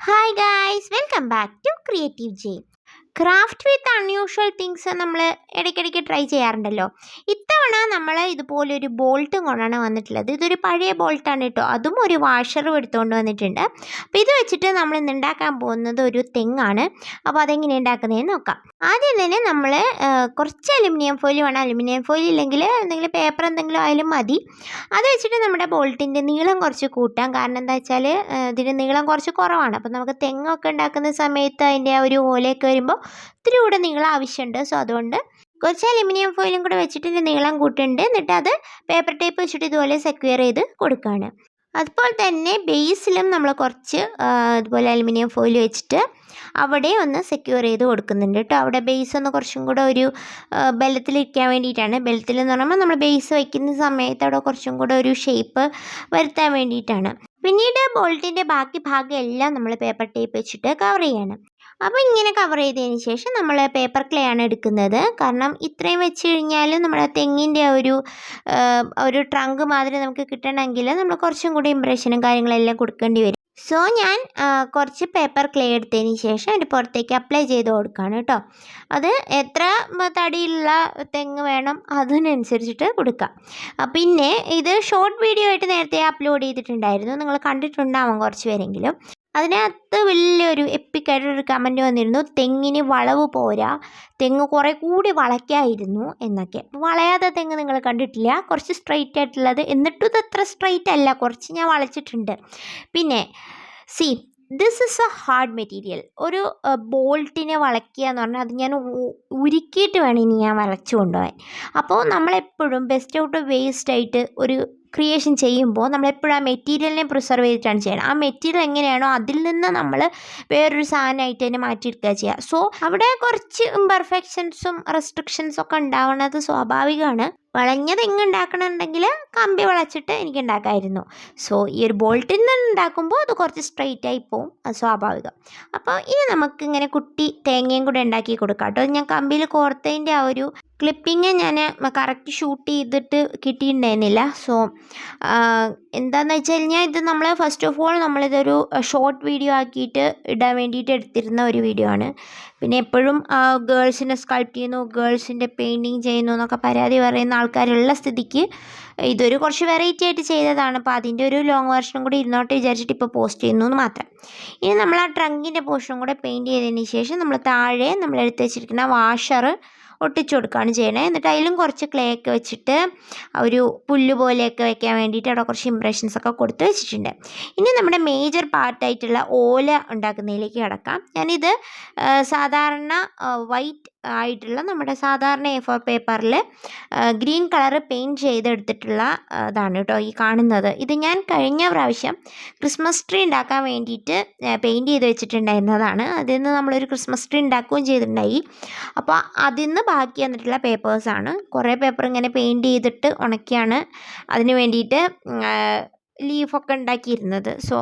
Hi guys, welcome back to Creative J. Craft with unusual things നമ്മൾ ഇടയ്ക്കിടയ്ക്ക് try ചെയ്യാറുണ്ടല്ലോ. ഇത്തവണ നമ്മൾ ഇതുപോലൊരു ബോൾട്ടും കൊണ്ടാണ് വന്നിട്ടുള്ളത്. ഇതൊരു പഴയ ബോൾട്ടാണ് കേട്ടോ. അതും ഒരു വാഷറും എടുത്തുകൊണ്ട് വന്നിട്ടുണ്ട്. അപ്പോൾ ഇത് വെച്ചിട്ട് നമ്മൾ ഇന്ന് ഉണ്ടാക്കാൻ പോകുന്നത് ഒരു തെങ്ങാണ്. അപ്പോൾ അതെങ്ങനെ ഉണ്ടാക്കുന്നതെന്ന് നോക്കാം. ആദ്യം തന്നെ നമ്മൾ കുറച്ച് അലുമിനിയം ഫോയിൽ വേണം. അലുമിനിയം ഫോയിൽ ഇല്ലെങ്കിൽ എന്തെങ്കിലും പേപ്പർ എന്തെങ്കിലും ആയാലും മതി. അത് വെച്ചിട്ട് നമ്മുടെ ബോൾട്ടിൻ്റെ നീളം കുറച്ച് കൂട്ടാം. കാരണം എന്താ വെച്ചാൽ ഇതിന് നീളം കുറച്ച് കുറവാണ്. അപ്പോൾ നമുക്ക് തെങ്ങൊക്കെ ഉണ്ടാക്കുന്ന സമയത്ത് അതിൻ്റെ ആ ഒരു ഓലയൊക്കെ വരുമ്പോൾ ഇത്തിരി കൂടെ നീളം ആവശ്യമുണ്ട്. സോ അതുകൊണ്ട് കുറച്ച് അലുമിനിയം ഫോയിലും കൂടെ വെച്ചിട്ട് നീളം കൂട്ടുന്നുണ്ട്. എന്നിട്ട് അത് പേപ്പർ ടേപ്പ് വെച്ചിട്ട് ഇതുപോലെ സെക്യൂർ ചെയ്ത് കൊടുക്കുകയാണ്. അതുപോലെ തന്നെ ബേസിലും നമ്മൾ കുറച്ച് ഇതുപോലെ അലുമിനിയം ഫോയിൽ വെച്ചിട്ട് അവിടെ ഒന്ന് സെക്യൂർ ചെയ്ത് കൊടുക്കുന്നുണ്ട് കേട്ടോ. അവിടെ ബേസ് ഒന്ന് കുറച്ചും കൂടെ ഒരു ബലത്തിലിരിക്കാൻ വേണ്ടിയിട്ടാണ്. ബലത്തിൽ എന്ന് പറയുമ്പോൾ നമ്മൾ ബേസ് വയ്ക്കുന്ന സമയത്ത് അവിടെ കുറച്ചും കൂടെ ഒരു ഷേപ്പ് വരുത്താൻ വേണ്ടിയിട്ടാണ്. പിന്നീട് ബോൾട്ടിൻ്റെ ബാക്കി ഭാഗം എല്ലാം നമ്മൾ പേപ്പർ ടേപ്പ് വെച്ചിട്ട് കവർ ചെയ്യണം. അപ്പോൾ ഇങ്ങനെ കവർ ചെയ്തതിന് ശേഷം നമ്മൾ പേപ്പർ ക്ലേ ആണ് എടുക്കുന്നത്. കാരണം ഇത്രയും വെച്ച് കഴിഞ്ഞാൽ നമ്മുടെ തെങ്ങിൻ്റെ ഒരു ട്രങ്ക് മാതിരി നമുക്ക് കിട്ടണമെങ്കിൽ നമ്മൾ കുറച്ചും കൂടി ഇംപ്രഷനും കാര്യങ്ങളെല്ലാം കൊടുക്കേണ്ടി വരും. സോ ഞാൻ കുറച്ച് പേപ്പർ ക്ലേ എടുത്തതിന് ശേഷം അതിൻ്റെ പുറത്തേക്ക് അപ്ലൈ ചെയ്ത് കൊടുക്കുകയാണ് കേട്ടോ. അത് എത്ര തടിയുള്ള തെങ്ങ് വേണം അതിനനുസരിച്ചിട്ട് കൊടുക്കാം. പിന്നെ ഇത് ഷോർട്ട് വീഡിയോ ആയിട്ട് നേരത്തെ അപ്ലോഡ് ചെയ്തിട്ടുണ്ടായിരുന്നു. നിങ്ങൾ കണ്ടിട്ടുണ്ടാവും കുറച്ച് പേരെങ്കിലും. അതിനകത്ത് വലിയൊരു എപ്പിക്കായിട്ടൊരു കമൻറ്റ് വന്നിരുന്നു, തെങ്ങിന് വളവ് പോരാ, തെങ്ങ് കുറേ കൂടി വളയ്ക്കായിരുന്നു എന്നൊക്കെ. വളയാതെ തെങ്ങ് നിങ്ങൾ കണ്ടിട്ടില്ല, കുറച്ച് സ്ട്രെയിറ്റ് ആയിട്ടുള്ളത്. എന്നിട്ടും ഇതത്ര സ്ട്രെയിറ്റ് അല്ല, കുറച്ച് ഞാൻ വളച്ചിട്ടുണ്ട്. പിന്നെ this is A hard material. ഒരു ബോൾട്ടിനെ വളയ്ക്കുക എന്ന് പറഞ്ഞാൽ അത് ഞാൻ ഉരുക്കിയിട്ട് വേണം ഇനി ഞാൻ വളച്ചു കൊണ്ടുപോകാൻ. അപ്പോൾ നമ്മളെപ്പോഴും ബെസ്റ്റ് ഔട്ട് ഓഫ് വേസ്റ്റ് ആയിട്ട് ഒരു ക്രിയേഷൻ ചെയ്യുമ്പോൾ നമ്മളെപ്പോഴും ആ മെറ്റീരിയലിനെ പ്രിസർവ് ചെയ്തിട്ടാണ് ചെയ്യണം. ആ മെറ്റീരിയൽ എങ്ങനെയാണോ അതിൽ നിന്ന് നമ്മൾ വേറൊരു സാധനമായിട്ട് തന്നെ മാറ്റിയെടുക്കുക ചെയ്യുക. സോ അവിടെ കുറച്ച് ഇംപെർഫെക്ഷൻസും റെസ്ട്രിക്ഷൻസും ഒക്കെ ഉണ്ടാവുന്നത് സ്വാഭാവികമാണ്. വളഞ്ഞ തെങ്ങ് ഉണ്ടാക്കണമെന്നുണ്ടെങ്കിൽ കമ്പി വളച്ചിട്ട് എനിക്ക് ഉണ്ടാക്കാമായിരുന്നു. സോ ഈ ഒരു ബോൾട്ടിൽ നിന്ന് ഉണ്ടാക്കുമ്പോൾ അത് കുറച്ച് സ്ട്രെയിറ്റ് ആയി പോവും, അത് സ്വാഭാവികം. അപ്പോൾ ഇനി നമുക്കിങ്ങനെ കുട്ടി തേങ്ങയും കൂടെ ഉണ്ടാക്കി കൊടുക്കാം കേട്ടോ. ഞാൻ കമ്പിയിൽ കോർത്തതിൻ്റെ ആ ഒരു ക്ലിപ്പിങ് ഞാൻ കറക്റ്റ് ഷൂട്ട് ചെയ്തിട്ട് കിട്ടിയിട്ടുണ്ടായിരുന്നില്ല. സോ എന്താണെന്ന് വെച്ച് കഴിഞ്ഞാൽ ഇത് നമ്മൾ ഫസ്റ്റ് ഓഫ് ഓൾ നമ്മളിതൊരു ഷോർട്ട് വീഡിയോ ആക്കിയിട്ട് ഇടാൻ വേണ്ടിയിട്ട് എടുത്തിരുന്ന ഒരു വീഡിയോ ആണ്. പിന്നെ എപ്പോഴും ഗേൾസിനെ സ്കൾപ്റ്റ് ചെയ്യുന്നു, ഗേൾസിൻ്റെ പെയിൻറ്റിങ് ചെയ്യുന്നു എന്നൊക്കെ പരാതി പറയുന്ന ആൾക്കാരുള്ള സ്ഥിതിക്ക് ഇതൊരു കുറച്ച് വെറൈറ്റി ആയിട്ട് ചെയ്തതാണ്. അപ്പോൾ അതിൻ്റെ ഒരു ലോങ് വെർഷനും കൂടി ഇരുന്നോട്ട് വിചാരിച്ചിട്ട് ഇപ്പോൾ പോസ്റ്റ് ചെയ്യുന്നു എന്ന് മാത്രം. ഇനി നമ്മൾ ആ ട്രങ്കിൻ്റെ പോർഷനും കൂടെ പെയിൻറ്റ് ചെയ്തതിന് ശേഷം നമ്മൾ താഴെ നമ്മൾ എടുത്ത് വെച്ചിരിക്കുന്ന വാഷർ ഒട്ടിച്ചു കൊടുക്കുകയാണ് ചെയ്യണത്. എന്നിട്ട് അതിലും കുറച്ച് ക്ലേ ഒക്കെ വെച്ചിട്ട് ഒരു പുല്ല് പോലെയൊക്കെ വെക്കാൻ വേണ്ടിയിട്ട് അവിടെ കുറച്ച് ഇംപ്രഷൻസ് ഒക്കെ കൊടുത്ത് വെച്ചിട്ടുണ്ട്. ഇനി നമ്മുടെ മേജർ പാർട്ടായിട്ടുള്ള ഓല ഉണ്ടാക്കുന്നതിലേക്ക് കിടക്കാം. ഞാനിത് സാധാരണ വൈറ്റ് ആയിട്ടുള്ള നമ്മുടെ സാധാരണ A4 പേപ്പറിൽ ഗ്രീൻ കളർ പെയിൻറ്റ് ചെയ്തെടുത്തിട്ടുള്ള ഇതാണ് കേട്ടോ ഈ കാണുന്നത്. ഇത് ഞാൻ കഴിഞ്ഞ പ്രാവശ്യം ക്രിസ്മസ് ട്രീ ഉണ്ടാക്കാൻ വേണ്ടിയിട്ട് പെയിൻറ്റ് ചെയ്ത് വെച്ചിട്ടുണ്ടായിരുന്നതാണ്. അതിൽ നിന്ന് നമ്മളൊരു ക്രിസ്മസ് ട്രീ ഉണ്ടാക്കുകയും ചെയ്തിട്ടുണ്ടായി. അപ്പോൾ അതിൽ നിന്ന് ബാക്കി വന്നിട്ടുള്ള പേപ്പേഴ്സാണ്. കുറേ പേപ്പർ ഇങ്ങനെ പെയിൻറ്റ് ചെയ്തിട്ട് ഉണക്കിയാണ് അതിന് വേണ്ടിയിട്ട് ലീഫൊക്കെ ഉണ്ടാക്കിയിരുന്നത്. സോ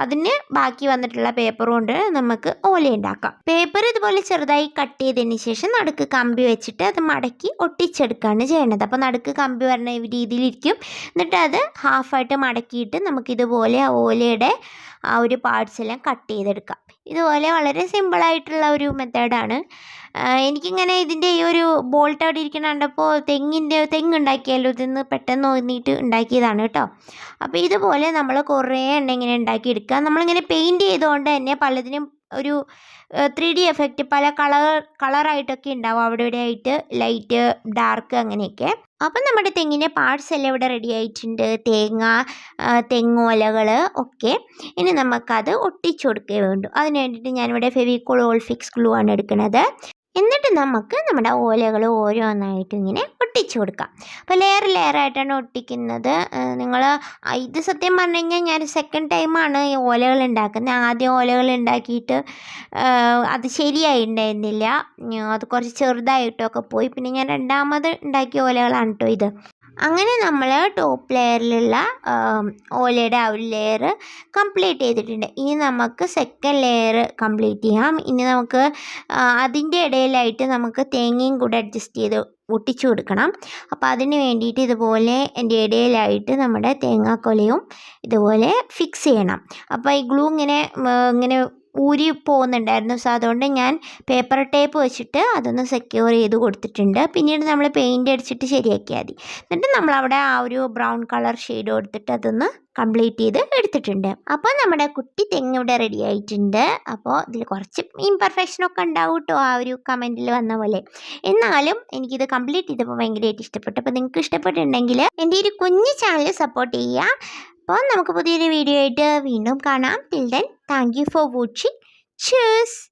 അതിന് ബാക്കി വന്നിട്ടുള്ള പേപ്പർ കൊണ്ട് നമുക്ക് ഓല ഉണ്ടാക്കാം. പേപ്പർ ഇതുപോലെ ചെറുതായി കട്ട് ചെയ്തതിന് ശേഷം നടുക്ക് കമ്പി വെച്ചിട്ട് അത് മടക്കി ഒട്ടിച്ചെടുക്കുകയാണ് ചെയ്യേണ്ടത്. അപ്പോൾ നടുക്ക് കമ്പി വരുന്ന രീതിയിലിരിക്കും. എന്നിട്ട് അത് ഹാഫായിട്ട് മടക്കിയിട്ട് നമുക്കിതുപോലെ ആ ഓലയുടെ ആ ഒരു പാർട്സ് എല്ലാം കട്ട് ചെയ്തെടുക്കാം. ഇതുപോലെ വളരെ സിമ്പിളായിട്ടുള്ള ഒരു മെത്തേഡാണ്. എനിക്കിങ്ങനെ ഇതിൻ്റെ ഈ ഒരു ബോൾട്ട് അവിടെ ഇരിക്കുന്ന കണ്ടപ്പോൾ തെങ്ങുണ്ടാക്കിയാലോ ഇതിന്ന് പെട്ടെന്ന് തോന്നിയിട്ട് ഉണ്ടാക്കിയതാണ് കേട്ടോ. അപ്പോൾ ഇതുപോലെ നമ്മൾ കുറേ എണ്ണം ഇങ്ങനെ ഉണ്ടാക്കിയെടുക്കുക. നമ്മളിങ്ങനെ പെയിൻറ്റ് ചെയ്തുകൊണ്ട് തന്നെ പലതിനും ഒരു 3D എഫക്റ്റ് പല കളറായിട്ടൊക്കെ ഉണ്ടാവും. അവിടെ ഇവിടെ ആയിട്ട് ലൈറ്റ്, ഡാർക്ക് അങ്ങനെയൊക്കെ. അപ്പം നമ്മുടെ തെങ്ങിൻ്റെ പാർട്സ് എല്ലാം ഇവിടെ റെഡി ആയിട്ടുണ്ട്. തെങ്ങോലകൾ ഒക്കെ. ഇനി നമുക്കത് ഒട്ടിച്ചു കൊടുക്കേ വേണ്ടു. അതിന് വേണ്ടിയിട്ട് ഞാനിവിടെ ഫെവിക്കോൾ ഓൾ ഫിക്സ് ഗ്ലൂ ആണ് എടുക്കുന്നത്. എന്നിട്ട് നമുക്ക് നമ്മുടെ ഓലകൾ ഓരോന്നായിട്ട് ഇങ്ങനെ ഒട്ടിച്ചു കൊടുക്കാം. അപ്പോൾ ലെയറായിട്ടാണ് ഒട്ടിക്കുന്നത്. ഇത് സത്യം പറഞ്ഞു കഴിഞ്ഞാൽ ഞാൻ സെക്കൻഡ് ടൈമാണ് ഈ ഓലകൾ ഉണ്ടാക്കുന്നത്. ആദ്യം ഓലകൾ ഉണ്ടാക്കിയിട്ട് അത് ശരിയായിട്ടുണ്ടായിരുന്നില്ല, അത് കുറച്ച് ചെറുതായിട്ടൊക്കെ പോയി. പിന്നെ ഞാൻ രണ്ടാമത് ഉണ്ടാക്കിയ ഓലകളാണ് കേട്ടോ ഇത്. അങ്ങനെ നമ്മൾ ടോപ്പ് ലെയറിലുള്ള ഓലയുടെ ആ ഒരു ലെയർ കംപ്ലീറ്റ് ചെയ്തിട്ടുണ്ട്. ഇനി നമുക്ക് സെക്കൻഡ് ലെയർ കംപ്ലീറ്റ് ചെയ്യാം. ഇനി നമുക്ക് അതിൻ്റെ ഇടയിലായിട്ട് നമുക്ക് തേങ്ങയും കൂടെ അഡ്ജസ്റ്റ് ചെയ്ത് ഒട്ടിച്ചു കൊടുക്കണം. അപ്പോൾ അതിന് വേണ്ടിയിട്ട് ഇതുപോലെ എൻ്റെ ഇടയിലായിട്ട് നമ്മുടെ തേങ്ങാക്കൊലയും ഇതുപോലെ ഫിക്സ് ചെയ്യണം. അപ്പോൾ ഈ ഗ്ലൂ ഇങ്ങനെ ഊരി പോകുന്നുണ്ടായിരുന്നു. സോ അതുകൊണ്ട് ഞാൻ പേപ്പർ ടേപ്പ് വെച്ചിട്ട് അതൊന്ന് സെക്യൂർ ചെയ്ത് കൊടുത്തിട്ടുണ്ട്. പിന്നീട് നമ്മൾ പെയിൻ്റ് അടിച്ചിട്ട് ശരിയാക്കിയാൽ മതി. എന്നിട്ട് നമ്മളവിടെ ആ ഒരു ബ്രൗൺ കളർ ഷെയ്ഡ് കൊടുത്തിട്ട് അതൊന്ന് കംപ്ലീറ്റ് ചെയ്ത് എടുത്തിട്ടുണ്ട്. അപ്പോൾ നമ്മുടെ കുട്ടി തെങ്ങ് ഇവിടെ റെഡി ആയിട്ടുണ്ട്. അപ്പോൾ ഇതിൽ കുറച്ച് ഇംപെർഫെക്ഷനൊക്കെ ഉണ്ടാവും കേട്ടോ, ആ ഒരു കമൻറ്റിൽ വന്ന പോലെ. എന്നാലും എനിക്കിത് കംപ്ലീറ്റ് ചെയ്തപ്പോൾ ഭയങ്കരമായിട്ട് ഇഷ്ടപ്പെട്ടു. അപ്പോൾ നിങ്ങൾക്ക് ഇഷ്ടപ്പെട്ടിട്ടുണ്ടെങ്കിൽ എൻ്റെ ഒരു കുഞ്ഞു ചാനൽ സപ്പോർട്ട് ചെയ്യുക. അപ്പോൾ നമുക്ക് പുതിയൊരു വീഡിയോ ആയിട്ട് വീണ്ടും കാണാം. Till then thank you for watching. Cheers.